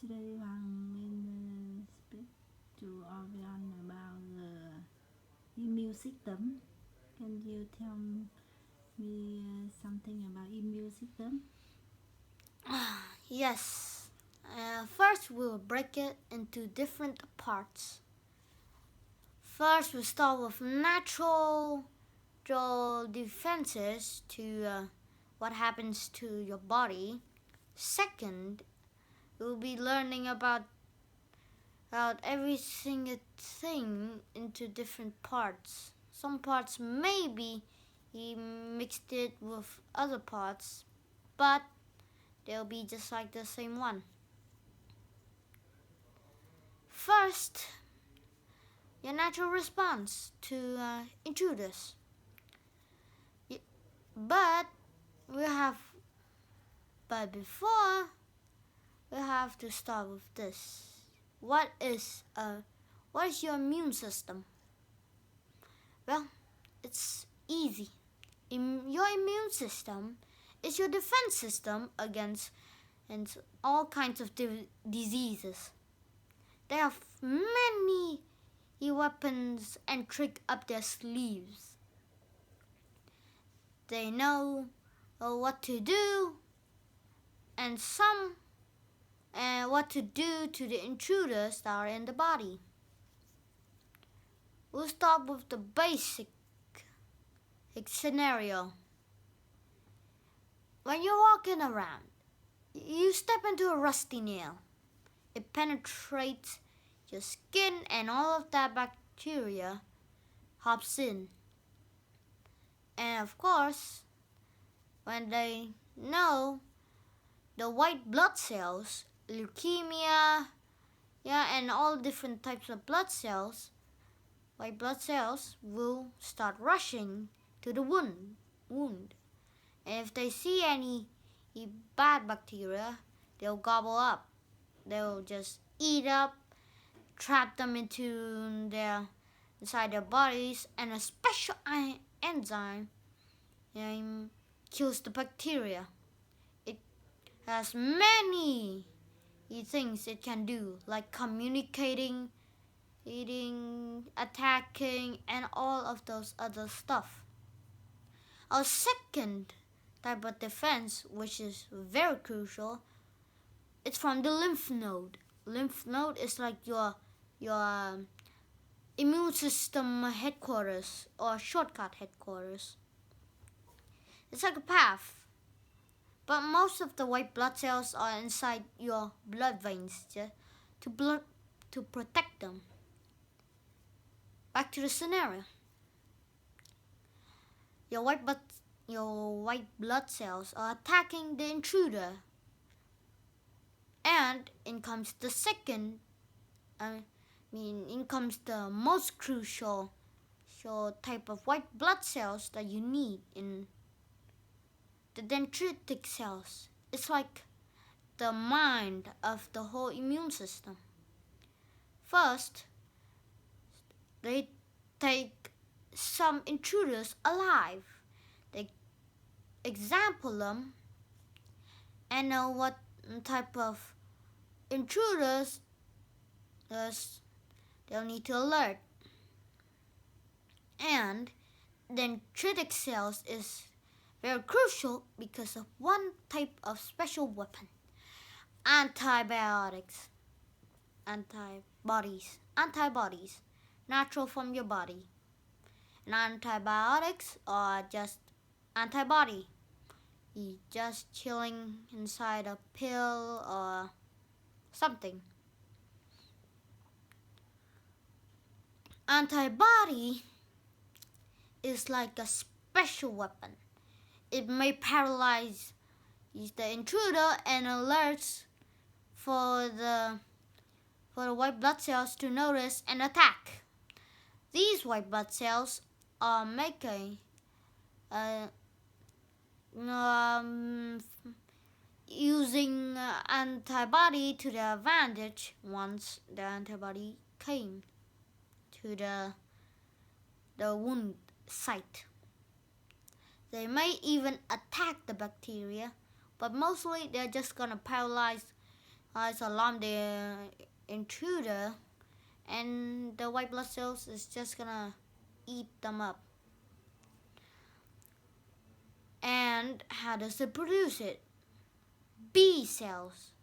Today I'm going to speak to everyone about the immune system. Can you tell me something about immune system? Yes. First, we'll break it into different parts. First, we'll start with natural defenses to what happens to your body. Second, we'll be learning about every single thing into different parts. Some parts maybe he mixed it with other parts, but they'll be just like the same one. First, your natural response to intruders. But before we have to start with this. What is your immune system? Well, it's easy. Your immune system is your defense system against all kinds of diseases. They have many weapons and tricks up their sleeves. They know what to do and what to do to the intruders that are in the body. We'll start with the basic scenario. When you're walking around, you step into a rusty nail. It penetrates your skin and all of that bacteria hops in. And of course, when they know the white blood cells, leukemia, and all different types of blood cells, white blood cells will start rushing to the wound. And if they see any bad bacteria, they'll gobble up. They'll just eat up, trap them inside their bodies, and a special enzyme kills the bacteria. It has many things it can do, like communicating, eating, attacking, and all of those other stuff. Our second type of defense, which is very crucial, it's from the lymph node. Lymph node is like your immune system headquarters or shortcut headquarters. It's like a path, but most of the white blood cells are inside your blood veins to protect them. Back to the scenario. Your white blood cells are attacking the intruder, and in comes the most crucial type of white blood cells that you need in the dendritic cells. It's like the mind of the whole immune system. First, they take some intruders alive. They example them and know what type of intruders they'll need to alert. And dendritic cells is very crucial because of one type of special weapon: antibodies, natural from your body. And antibiotics are just antibody. You're just chilling inside a pill or something. Antibody is like a special weapon. It may paralyze the intruder and alerts for the white blood cells to notice and attack. These white blood cells are making using antibody to their advantage once the antibody came to the wound site. They may even attack the bacteria, but mostly they're just gonna paralyze It's alarm the intruder, and the white blood cells is just gonna eat them up. And how does it produce it? B cells.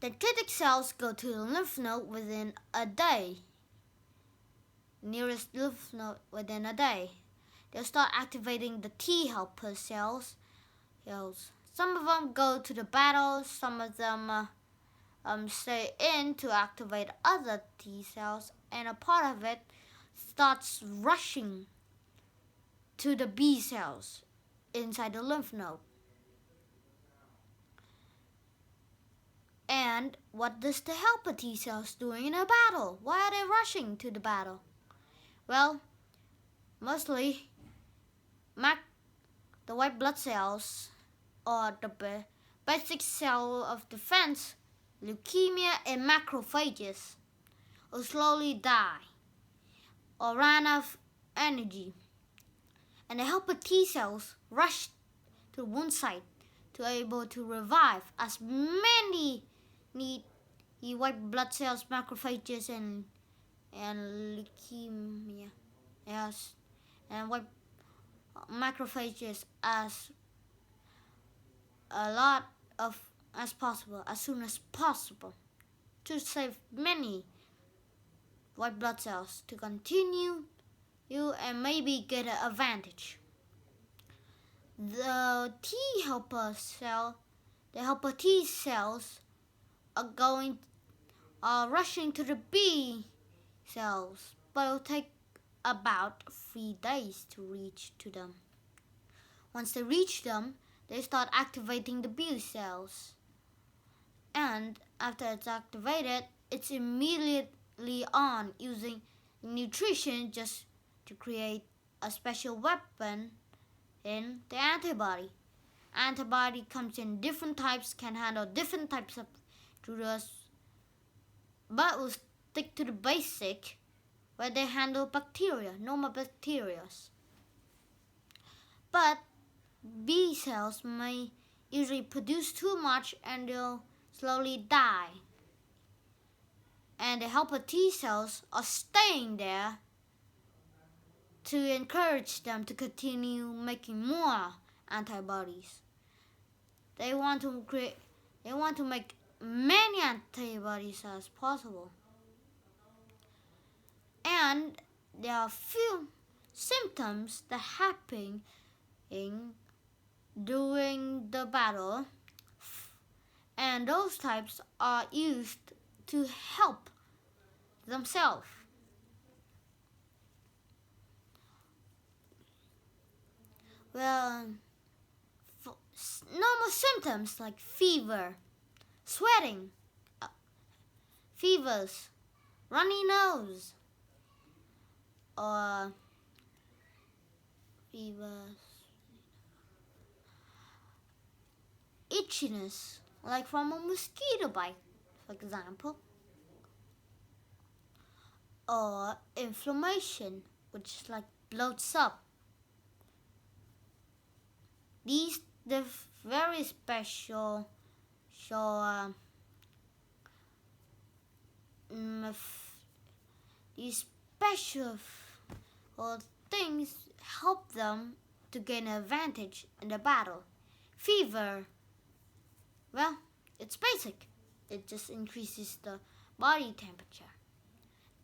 Dendritic cells go to the lymph node within a day. Nearest lymph node within a day. They'll start activating the T helper cells. Some of them go to the battle, some of them stay in to activate other T cells, and a part of it starts rushing to the B cells inside the lymph node. And what does the helper T cells doing in a battle? Why are they rushing to the battle? Well, mostly the white blood cells, or the basic cell of defense, leukemia and macrophages, will slowly die or run out of energy. And the helper T cells rush to one site to be able to revive as many white blood cells, macrophages, and leukemia, yes, and white macrophages as a lot of as possible, as soon as possible, to save many white blood cells to continue you and maybe get an advantage. The helper T cells are rushing to the B cells, but it will take about 3 days to reach to them. Once they reach them, they start activating the B cells. And after it's activated, it's immediately on using nutrition just to create a special weapon in the antibody. Antibody comes in different types, can handle different types of intruders, but we'll stick to the basic where they handle bacteria, normal bacteria. But B cells may usually produce too much and they'll slowly die. And the helper T cells are staying there to encourage them to continue making more antibodies. They want to make many antibodies as possible. And there are few symptoms that happen during the battle, and those types are used to help themselves. Well, normal symptoms like fever, sweating, fevers, runny nose, or fevers, itchiness, like from a mosquito bite, for example, or inflammation, which is like bloats up. These the very special these special things help them to gain an advantage in the battle. Fever, well, it's basic. It just increases the body temperature.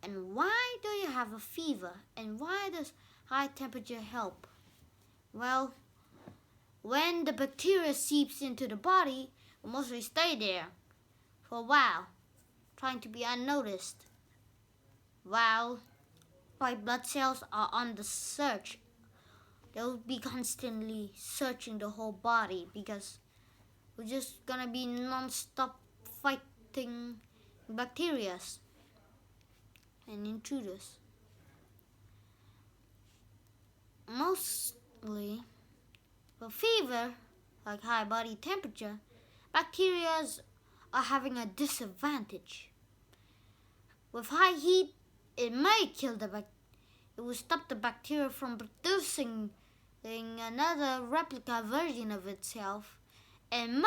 And why do you have a fever? And why does high temperature help? Well, when the bacteria seeps into the body, it will mostly stay there for a while, trying to be unnoticed, while white blood cells are on the search. They'll be constantly searching the whole body because we're just gonna be non-stop fighting bacteria and intruders. Mostly for fever, like high body temperature, bacteria are having a disadvantage. With high heat, it may kill it will stop the bacteria from producing another replica version of itself and